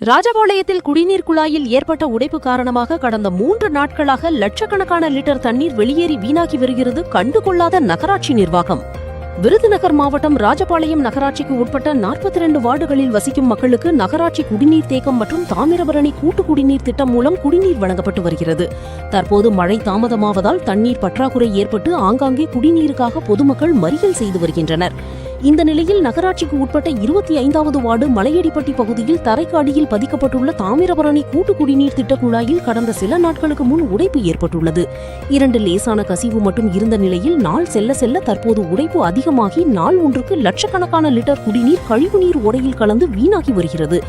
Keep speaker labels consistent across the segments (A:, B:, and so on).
A: ராஜபாளையத்தில் குடிநீர் குழாயில் ஏற்பட்ட உடைப்பு காரணமாக கடந்த 3 நாட்களாக லட்சக்கணக்கான லிட்டர் தண்ணீர் வெளியேறி வீணாகி வருகிறது கண்டுகொள்ளாத நகராட்சி நிர்வாகம். விருதுநகர் மாவட்டம் ராஜபாளையம் நகராட்சிக்கு உட்பட்ட 42 வார்டுகளில் வசிக்கும் மக்களுக்கு நகராட்சி குடிநீர் தேக்கம் மற்றும் தாமிரபரணி கூட்டு குடிநீர் திட்டம் மூலம் குடிநீர் வழங்கப்பட்டு வருகிறது. தற்போது மழை தாமதமாவதால் தண்ணீர் பற்றாக்குறை ஏற்பட்டு ஆங்காங்கே குடிநீருக்காக பொதுமக்கள் மறியல் செய்து வருகின்றனர். இந்த நிலையில் நகராட்சிக்கு உட்பட்ட 25வது வார்டு மலையடிப்பட்டி பகுதியில் தரைக்கு அடியில் பதிக்கப்பட்டுள்ள தாமிரபரணி கூட்டு குடிநீர் திட்ட குழாயில் கடந்த சில நாட்களுக்கு முன் உடைப்பு ஏற்பட்டுள்ளது. 2 லேசான கசிவு மட்டும் இருந்த நிலையில் நாள் செல்ல செல்ல தற்போது உடைப்பு அதிகமாகி நாள் ஒன்றுக்கு லட்சக்கணக்கான லிட்டர் குடிநீர் கழிவுநீர் ஓடையில் கலந்து வீணாகி வருகிறது.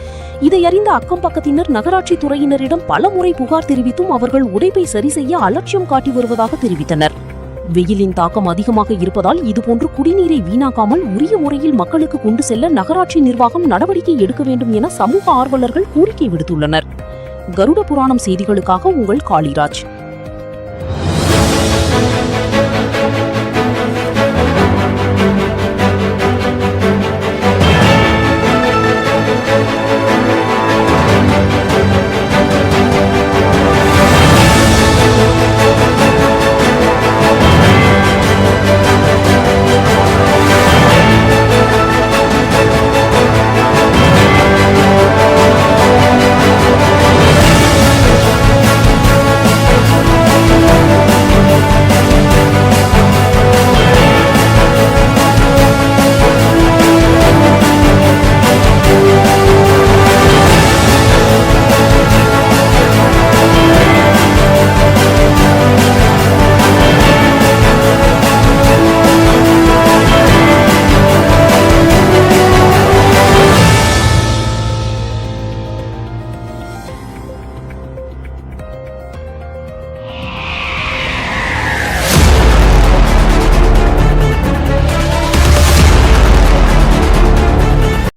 A: இதை அறிந்த அக்கம் பக்கத்தினர் நகராட்சி துறையினரிடம் பல முறை புகார் தெரிவித்தும் அவர்கள் உடைப்பை சரி செய்ய அலட்சியம் காட்டி வருவதாக தெரிவித்தனர். வெயிலின் தாக்கம் அதிகமாக இருப்பதால் இதுபோன்று குடிநீரை வீணாக்காமல் உரிய முறையில் மக்களுக்கு கொண்டு செல்ல நகராட்சி நிர்வாகம் நடவடிக்கை எடுக்க வேண்டும் என சமூக ஆர்வலர்கள் கோரிக்கை விடுத்துள்ளனர். கருட புராணம் செய்திகளுக்காக உங்கள் காளிராஜ்.